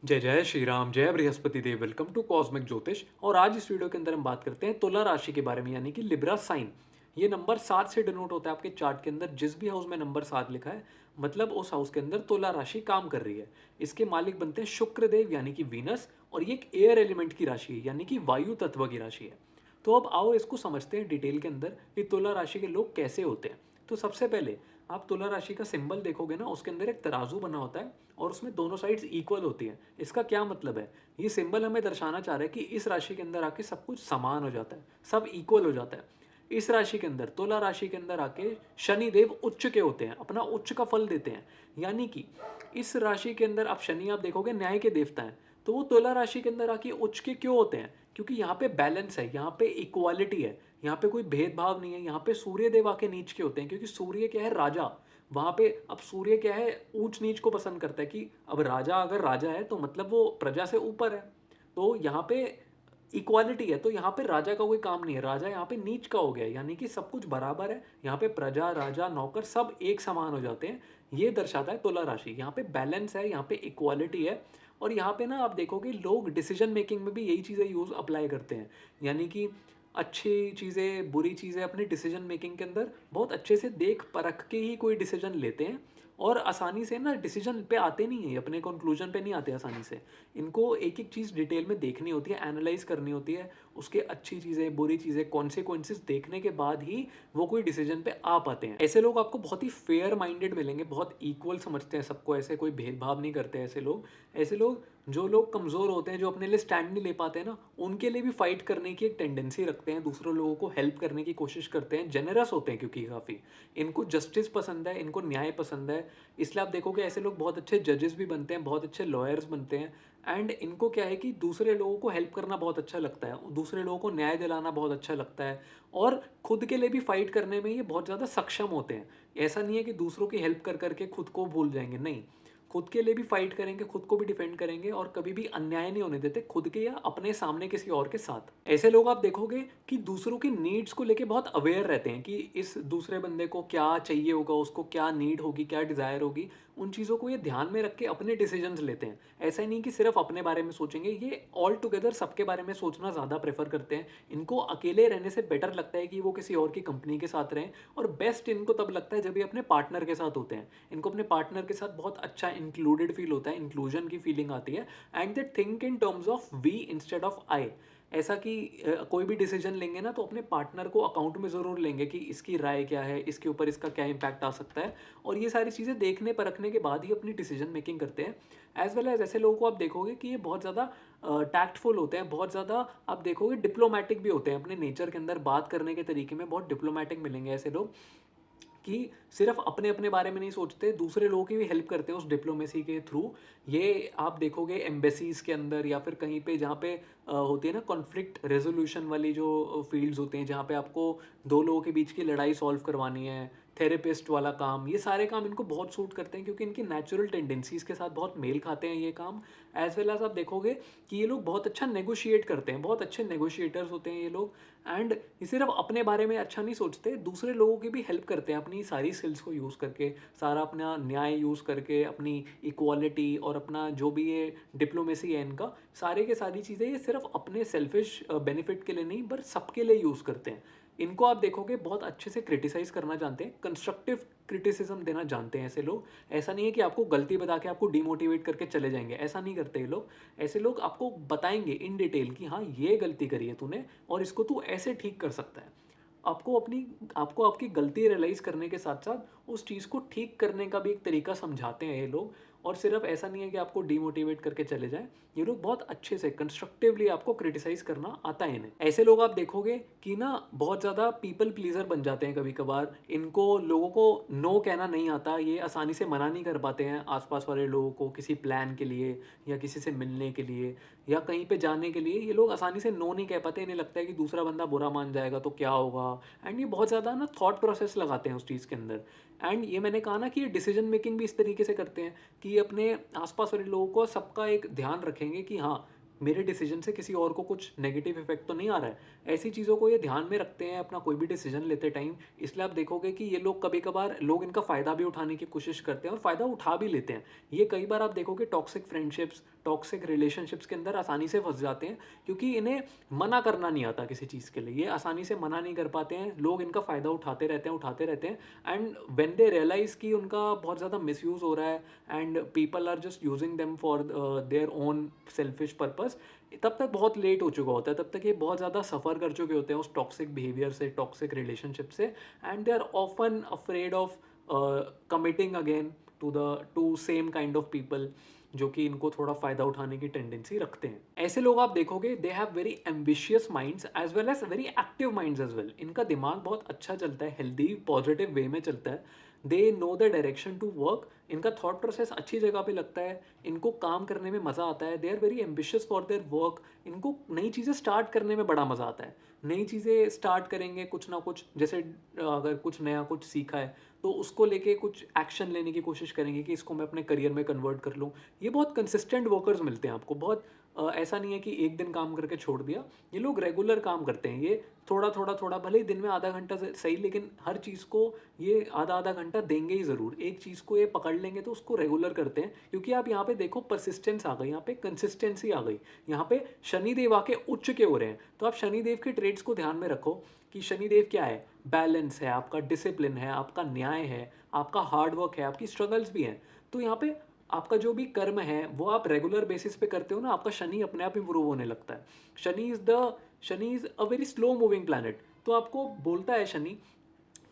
जय जय श्री राम, जय बृहस्पति देव। वेलकम टू कॉस्मिक ज्योतिष। और आज इस वीडियो के अंदर हम बात करते हैं तुला राशि के बारे में, यानी कि लिब्रा साइन। ये नंबर 7 से डिनोट होता है आपके चार्ट के अंदर। जिस भी हाउस में नंबर 7 लिखा है, मतलब उस हाउस के अंदर तुला राशि काम कर रही है। इसके मालिक बनते हैं शुक्र देव, यानी कि वीनस। और ये एक एयर एलिमेंट की राशि है, यानी कि वायु तत्व की राशि है। तो अब आओ इसको समझते हैं डिटेल के अंदर कि तुला राशि के लोग कैसे होते हैं। तो सबसे पहले आप तुला राशि का सिंबल देखोगे ना, उसके अंदर एक तराजू बना होता है और उसमें दोनों साइड्स इक्वल होती हैं। इसका क्या मतलब है? ये सिंबल हमें दर्शाना चाह रहा है कि इस राशि के अंदर आके सब कुछ समान हो जाता है, सब इक्वल हो जाता है। इस राशि के अंदर, तुला राशि के अंदर आके शनि देव उच्च के होते हैं, अपना उच्च का फल देते हैं। यानी कि इस राशि के अंदर आप शनि आप देखोगे न्याय के देवता हैं। तो वो तुला राशि के अंदर आके उच्च के क्यों होते हैं? क्योंकि यहाँ पे बैलेंस है, यहाँ पे इक्वालिटी है, यहाँ पे कोई भेदभाव नहीं है। यहाँ पे सूर्य देव आके नीच के होते हैं, क्योंकि सूर्य क्या है? राजा। वहां पे अब सूर्य क्या है? ऊंच नीच को पसंद करता है कि अब राजा अगर राजा है तो मतलब वो प्रजा से ऊपर है। तो यहाँ पे इक्वालिटी है, तो यहाँ पे राजा का कोई काम नहीं है, राजा यहाँ पे नीच का हो गया, यानी कि सब कुछ बराबर है। यहाँ पे प्रजा, राजा, नौकर सब एक समान हो जाते हैं। ये दर्शाता है तुला राशि। यहाँ पे बैलेंस है, यहाँ पे इक्वालिटी है। और यहाँ पे ना आप देखोगे लोग डिसीजन मेकिंग में भी यही चीज़ें यूज अप्लाई करते हैं। यानी कि अच्छी चीज़ें, बुरी चीज़ें अपनी डिसीजन मेकिंग के अंदर बहुत अच्छे से देख परख के ही कोई डिसीजन लेते हैं। और आसानी से ना डिसीजन पे आते नहीं है, अपने कंक्लूजन पे नहीं आते आसानी से। इनको एक एक चीज़ डिटेल में देखनी होती है, एनालाइज करनी होती है। उसके अच्छी चीज़ें, बुरी चीज़ें, कॉन्सिक्वेंसेस देखने के बाद ही वो कोई डिसीजन पे आ पाते हैं। ऐसे लोग आपको बहुत ही फेयर माइंडेड मिलेंगे, बहुत इक्वल समझते हैं सबको, ऐसे कोई भेदभाव नहीं करते ऐसे लोग। ऐसे लोग, जो लोग कमज़ोर होते हैं, जो अपने लिए स्टैंड नहीं ले पाते हैं ना, उनके लिए भी फाइट करने की एक टेंडेंसी रखते हैं, दूसरों लोगों को हेल्प करने की कोशिश करते हैं, जेनरस होते हैं क्योंकि काफ़ी। इनको जस्टिस पसंद है, इनको न्याय पसंद है। इसलिए आप देखोगे ऐसे लोग बहुत अच्छे जजेस भी बनते हैं, बहुत अच्छे लॉयर्स बनते हैं। एंड इनको क्या है कि दूसरे लोगों को हेल्प करना बहुत अच्छा लगता है, दूसरे लोगों को न्याय दिलाना बहुत अच्छा लगता है। और खुद के लिए भी फाइट करने में ये बहुत ज़्यादा सक्षम होते हैं। ऐसा नहीं है कि दूसरों की हेल्प कर करके खुद को भूल जाएंगे, नहीं। खुद के लिए भी फाइट करेंगे, खुद को भी डिफेंड करेंगे, और कभी भी अन्याय नहीं होने देते खुद के या अपने सामने किसी और के साथ। ऐसे लोग आप देखोगे कि दूसरों की नीड्स को लेके बहुत अवेयर रहते हैं कि इस दूसरे बंदे को क्या चाहिए होगा, उसको क्या नीड होगी, क्या डिज़ायर होगी। उन चीज़ों को ये ध्यान में रख के अपने डिसीजंस लेते हैं। ऐसा ही नहीं कि सिर्फ अपने बारे में सोचेंगे, ये ऑल टुगेदर सबके बारे में सोचना ज़्यादा प्रेफर करते हैं। इनको अकेले रहने से बेटर लगता है कि वो किसी और की कंपनी के साथ रहें। और बेस्ट इनको तब लगता है जब ये अपने पार्टनर के साथ होते हैं। इनको अपने पार्टनर के साथ बहुत अच्छा इंक्लूडेड फील होता है, इंक्लूजन की फीलिंग आती है। And they think in terms of we instead of I. ऐसा कि कोई भी डिसीजन लेंगे ना, तो अपने पार्टनर को अकाउंट में ज़रूर लेंगे कि इसकी राय क्या है, इसके ऊपर इसका क्या इम्पैक्ट आ सकता है। और ये सारी चीज़ें देखने परखने के बाद ही अपनी डिसीजन मेकिंग करते हैं। एज वेल एज ऐसे लोगों को आप देखोगे कि ये बहुत ज़्यादा टैक्टफुल होते हैं, बहुत ज़्यादा आप देखोगे डिप्लोमेटिक भी होते हैं अपने नेचर के अंदर। बात करने के तरीके में बहुत डिप्लोमेटिक मिलेंगे ऐसे लोग, कि सिर्फ अपने अपने बारे में नहीं सोचते, दूसरे लोगों की भी हेल्प करते हैं उस डिप्लोमेसी के थ्रू। ये आप देखोगे एम्बेसीज के अंदर या फिर कहीं पे जहाँ पे होती है ना कॉन्फ्लिक्ट रेजोल्यूशन वाली जो फील्ड्स होते हैं, जहाँ पे आपको दो लोगों के बीच की लड़ाई सॉल्व करवानी है, थेरेपिस्ट वाला काम, ये सारे काम इनको बहुत सूट करते हैं क्योंकि इनकी नेचुरल टेंडेंसीज के साथ बहुत मेल खाते हैं ये काम। एज वेल एज आप देखोगे कि ये लोग बहुत अच्छा नेगोशिएट करते हैं, बहुत अच्छे नेगोशिएटर्स होते हैं ये लोग। एंड ये सिर्फ अपने बारे में अच्छा नहीं सोचते, दूसरे लोगों की भी हेल्प करते हैं अपनी सारी स्किल्स को यूज़ करके, सारा अपना न्याय यूज़ करके, अपनी इक्वालिटी और अपना जो भी ये डिप्लोमेसी है इनका, सारे के सारी चीज़ें ये सिर्फ अपने सेल्फिश बेनिफिट के लिए नहीं, पर सबके लिए यूज़ करते हैं। इनको आप देखोगे बहुत अच्छे से क्रिटिसाइज करना जानते हैं, कंस्ट्रक्टिव क्रिटिसिज्म देना जानते हैं ऐसे लोग। ऐसा नहीं है कि आपको गलती बता के आपको डिमोटिवेट करके चले जाएंगे, ऐसा नहीं करते ये लोग। ऐसे लोग आपको बताएंगे इन डिटेल कि हाँ ये गलती करी है तूने और इसको तू ऐसे ठीक कर सकता है। आपको आपकी गलती रियलाइज करने के साथ साथ उस चीज़ को ठीक करने का भी एक तरीका समझाते हैं ये लोग। और सिर्फ ऐसा नहीं है कि आपको डिमोटिवेट करके चले जाएं, ये लोग बहुत अच्छे से कंस्ट्रक्टिवली आपको क्रिटिसाइज करना आता है इन्हें। ऐसे लोग आप देखोगे कि ना बहुत ज़्यादा पीपल प्लीजर बन जाते हैं कभी कभार। इनको लोगों को नो कहना नहीं आता, ये आसानी से मना नहीं कर पाते हैं आसपास वाले लोगों को किसी प्लान के लिए या किसी से मिलने के लिए या कहीं पे जाने के लिए। ये लोग आसानी से नो नहीं कह पाते, इन्हें लगता है कि दूसरा बंदा बुरा मान जाएगा तो क्या होगा। एंड ये बहुत ज़्यादा ना थॉट प्रोसेस लगाते हैं उस चीज़ के अंदर। एंड ये मैंने कहा ना कि ये डिसीजन मेकिंग भी इस तरीके से करते हैं कि ये अपने आसपास वाले लोगों को सबका एक ध्यान रखेंगे कि हाँ मेरे डिसीजन से किसी और को कुछ नेगेटिव इफेक्ट तो नहीं आ रहा है। ऐसी चीज़ों को ये ध्यान में रखते हैं अपना कोई भी डिसीजन लेते टाइम। इसलिए आप देखोगे कि ये लोग कभी कभार लोग इनका फ़ायदा भी उठाने की कोशिश करते हैं और फ़ायदा उठा भी लेते हैं। ये कई बार आप देखोगे टॉक्सिक फ्रेंडशिप्स, टॉक्सिक रिलेशनशिप्स के अंदर आसानी से फंस जाते हैं, क्योंकि इन्हें मना करना नहीं आता किसी चीज़ के लिए। ये आसानी से मना नहीं कर पाते हैं, लोग इनका फ़ायदा उठाते रहते हैं एंड व्हेन दे रियलाइज़ कि उनका बहुत ज़्यादा मिसयूज़ हो रहा है and people are just using them for their own selfish purpose, तब तक बहुत लेट हो चुका होता है। तब तक ये बहुत ज़्यादा सफ़र कर चुके होते हैं उस टॉक्सिक बिहेवियर से, टॉक्सिक रिलेशनशिप से, and they are often afraid of committing again to same kind of people, जो कि इनको थोड़ा फ़ायदा उठाने की टेंडेंसी रखते हैं। ऐसे लोग आप देखोगे they have very ambitious minds as well as very active minds as well. इनका दिमाग बहुत अच्छा चलता है, हेल्दी पॉजिटिव वे में चलता है। They know the direction to work, इनका थॉट प्रोसेस अच्छी जगह पे लगता है, इनको काम करने में मज़ा आता है। They are very ambitious for their work, इनको नई चीज़ें स्टार्ट करने में बड़ा मज़ा आता है। नई चीज़ें स्टार्ट करेंगे कुछ ना कुछ, जैसे अगर कुछ नया कुछ सीखा है तो उसको लेके कुछ एक्शन लेने की कोशिश करेंगे कि इसको मैं अपने करियर में कन्वर्ट कर लूँ। ये बहुत कंसिस्टेंट वर्कर्स मिलते हैं आपको, बहुत ऐसा नहीं है कि एक दिन काम करके छोड़ दिया। ये लोग रेगुलर काम करते हैं, ये थोड़ा भले ही दिन में आधा घंटा सही, लेकिन हर चीज़ को ये आधा घंटा देंगे ही ज़रूर। एक चीज़ को ये पकड़ लेंगे तो उसको रेगुलर करते हैं, क्योंकि आप यहाँ पे देखो परसिस्टेंस आ गई, यहाँ पे कंसिस्टेंसी आ गई। यहाँ पे शनिदेव आके उच्च के हो रहे हैं, तो आप शनिदेव के ट्रेड्स को ध्यान में रखो कि शनिदेव क्या है, बैलेंस है, आपका डिसिप्लिन है, आपका न्याय है, आपका हार्ड वर्क है, आपकी स्ट्रगल्स भी हैं। तो यहाँ पे आपका जो भी कर्म है वो आप रेगुलर बेसिस पे करते हो ना, आपका शनि अपने आप इम्प्रूव होने लगता है। Shani is a very slow moving planet. तो आपको बोलता है शनि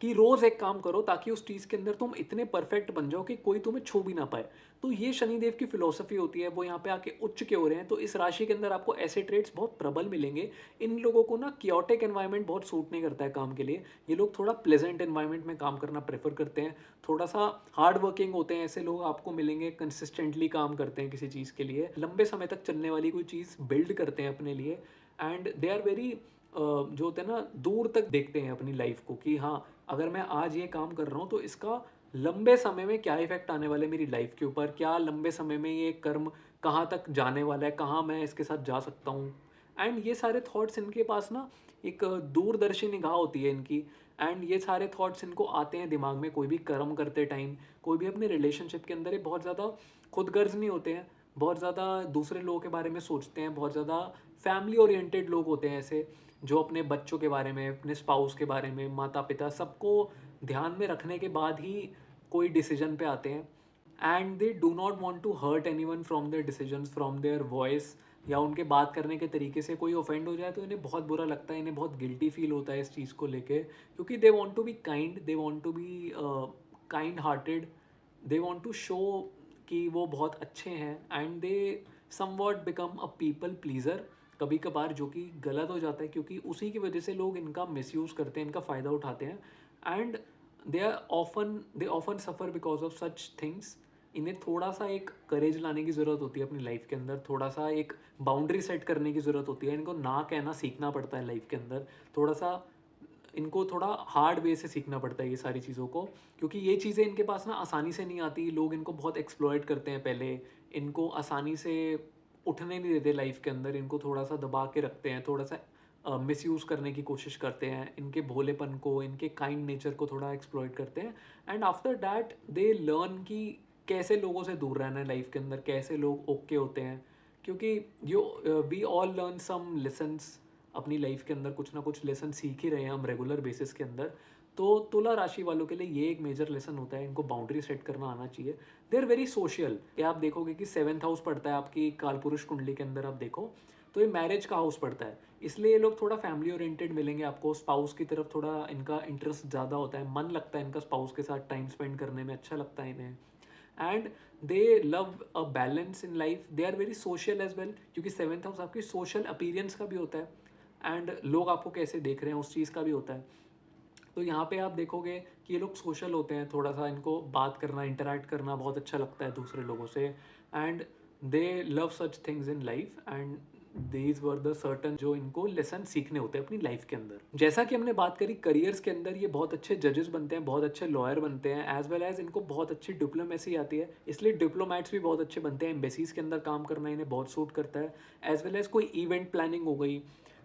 कि रोज़ एक काम करो ताकि उस चीज़ के अंदर तुम इतने परफेक्ट बन जाओ कि कोई तुम्हें छू भी ना पाए। तो ये शनिदेव की फिलॉसफी होती है, वो यहाँ पे आके उच्च के हो रहे हैं। तो इस राशि के अंदर आपको ऐसे ट्रेड्स बहुत प्रबल मिलेंगे। इन लोगों को ना क्योटिक एनवायरनमेंट बहुत सूट नहीं करता है काम के लिए। ये लोग थोड़ा प्लेजेंट एनवायरनमेंट में काम करना प्रेफर करते हैं, थोड़ा सा हार्ड वर्किंग होते हैं। ऐसे लोग आपको मिलेंगे, कंसिस्टेंटली काम करते हैं किसी चीज़ के लिए, लंबे समय तक चलने वाली कोई चीज़ बिल्ड करते हैं अपने लिए, एंड दे आर वेरी जो होते हैं ना, दूर तक देखते हैं अपनी लाइफ को कि हाँ, अगर मैं आज ये काम कर रहा हूँ तो इसका लंबे समय में क्या इफेक्ट आने वाला है मेरी लाइफ के ऊपर, क्या लंबे समय में ये कर्म कहाँ तक जाने वाला है, कहाँ मैं इसके साथ जा सकता हूँ। एंड ये सारे थॉट्स इनके पास ना, एक दूरदर्शी निगाह होती है इनकी, एंड ये सारे थॉट्स इनको आते हैं दिमाग में कोई भी कर्म करते टाइम, कोई भी अपने रिलेशनशिप के अंदर। ये बहुत ज़्यादा खुदगर्ज नहीं होते हैं, बहुत ज़्यादा दूसरे लोगों के बारे में सोचते हैं, बहुत ज़्यादा फैमिली ओरिएंटेड लोग होते हैं ऐसे, जो अपने बच्चों के बारे में, अपने स्पाउस के बारे में, माता पिता सबको ध्यान में रखने के बाद ही कोई डिसीजन पे आते हैं। And they do not want to hurt anyone from their decisions, from their voice, या उनके बात करने के तरीके से कोई ऑफेंड हो जाए तो इन्हें बहुत बुरा लगता है, इन्हें बहुत गिल्टी फील होता है इस चीज़ को लेके, क्योंकि they want to be kind, they want to be kind hearted, they want to show कि वो बहुत अच्छे हैं, and they somewhat become a people pleaser कभी कभार, जो कि गलत हो जाता है, क्योंकि उसी की वजह से लोग इनका मिसयूज़ करते हैं, इनका फ़ायदा उठाते हैं। And they often suffer because of such things. इन्हें थोड़ा सा एक करेज लाने की ज़रूरत होती है अपनी लाइफ के अंदर, थोड़ा सा एक बाउंड्री सेट करने की ज़रूरत होती है, इनको ना कहना सीखना पड़ता है लाइफ के अंदर। थोड़ा सा इनको थोड़ा हार्ड वे से सीखना पड़ता है ये सारी चीज़ों को, क्योंकि ये चीज़ें इनके पास ना आसानी से नहीं आती। लोग इनको बहुत एक्सप्लॉयट करते हैं पहले, इनको आसानी से उठने नहीं देते लाइफ के अंदर, इनको थोड़ा सा दबा के रखते हैं, थोड़ा सा मिसयूज़ करने की कोशिश करते हैं, इनके भोलेपन को, इनके काइंड नेचर को थोड़ा एक्सप्लॉयट करते हैं। And after that they learn कि कैसे लोगों से दूर रहना है लाइफ के अंदर, कैसे लोग ओके होते हैं, क्योंकि yo we all learn some lessons अपनी लाइफ के अंदर, कुछ ना कुछ लेसन सीख ही रहे हैं हम रेगुलर बेसिस के अंदर। तो तुला राशि वालों के लिए ये एक मेजर लेसन होता है, इनको बाउंड्री सेट करना आना चाहिए। They are very social. ये आप देखोगे कि 7th हाउस पड़ता है आपकी कालपुरुष कुंडली के अंदर, आप देखो तो ये मैरिज का हाउस पड़ता है, इसलिए ये लोग थोड़ा फैमिली ओरिएंटेड मिलेंगे आपको। स्पाउस की तरफ थोड़ा इनका इंटरेस्ट ज़्यादा होता है, मन लगता है इनका स्पाउस के साथ टाइम स्पेंड करने में, अच्छा लगता है इन्हें। And they love a balance in life, they are very social as well, क्योंकि 7th हाउस आपकी सोशल अपीयरेंस का भी होता है, एंड लोग आपको कैसे देख रहे हैं उस चीज़ का भी होता है। तो यहाँ पे आप देखोगे कि ये लोग सोशल होते हैं, थोड़ा सा इनको बात करना, इंटरेक्ट करना बहुत अच्छा लगता है दूसरे लोगों से, and they love such things in life, and these were the certain जो इनको लेसन सीखने होते हैं अपनी लाइफ के अंदर। जैसा कि हमने बात करी करियर्स के अंदर, ये बहुत अच्छे जजेस बनते हैं, बहुत अच्छे लॉयर बनते हैं, एज वेल एज इनको बहुत अच्छी डिप्लोमेसी आती है, इसलिए डिप्लोमेट्स भी बहुत अच्छे बनते हैं। एम्बेसीज के अंदर काम करना इन्हें बहुत सूट करता है, एज वेल एज कोई इवेंट प्लानिंग हो गई,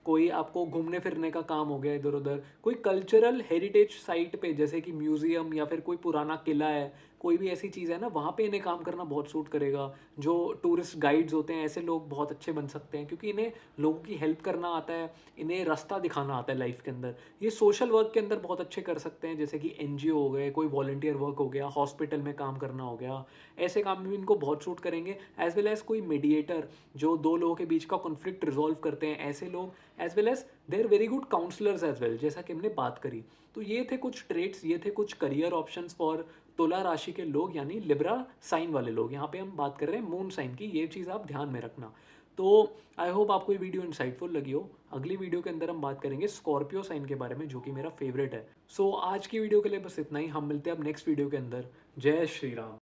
कोई आपको घूमने फिरने का काम हो गया इधर उधर, कोई कल्चरल हेरिटेज साइट पे जैसे कि म्यूजियम, या फिर कोई पुराना किला है, कोई भी ऐसी चीज़ है ना, वहाँ पे इन्हें काम करना बहुत सूट करेगा। जो टूरिस्ट गाइड्स होते हैं, ऐसे लोग बहुत अच्छे बन सकते हैं क्योंकि इन्हें लोगों की हेल्प करना आता है, इन्हें रास्ता दिखाना आता है लाइफ के अंदर। ये सोशल वर्क के अंदर बहुत अच्छे कर सकते हैं, जैसे कि एनजीओ हो गए, कोई वॉलंटियर वर्क हो गया, हॉस्पिटल में काम करना हो गया, ऐसे काम में भी इनको बहुत सूट करेंगे। एज वेल एज कोई मीडिएटर जो दो लोगों के बीच का कॉन्फ्लिक्ट रिजॉल्व करते हैं, ऐसे लोग, as well as they are very good counsellors as well, जैसा कि हमने बात करी। तो ये थे कुछ ट्रेड्स, ये थे कुछ करियर ऑप्शंस फॉर तुला राशि के लोग, यानी लिब्रा साइन वाले लोग। यहाँ पे हम बात कर रहे हैं मून साइन की, ये चीज़ आप ध्यान में रखना। तो आई होप आपको ये वीडियो इंसाइटफुल लगी हो। अगली वीडियो के अंदर हम बात करेंगे स्कॉर्पियो साइन के बारे में, जो कि मेरा फेवरेट है। सो आज की वीडियो के लिए बस इतना ही। हम मिलते हैं अब नेक्स्ट वीडियो के अंदर। जय श्री राम।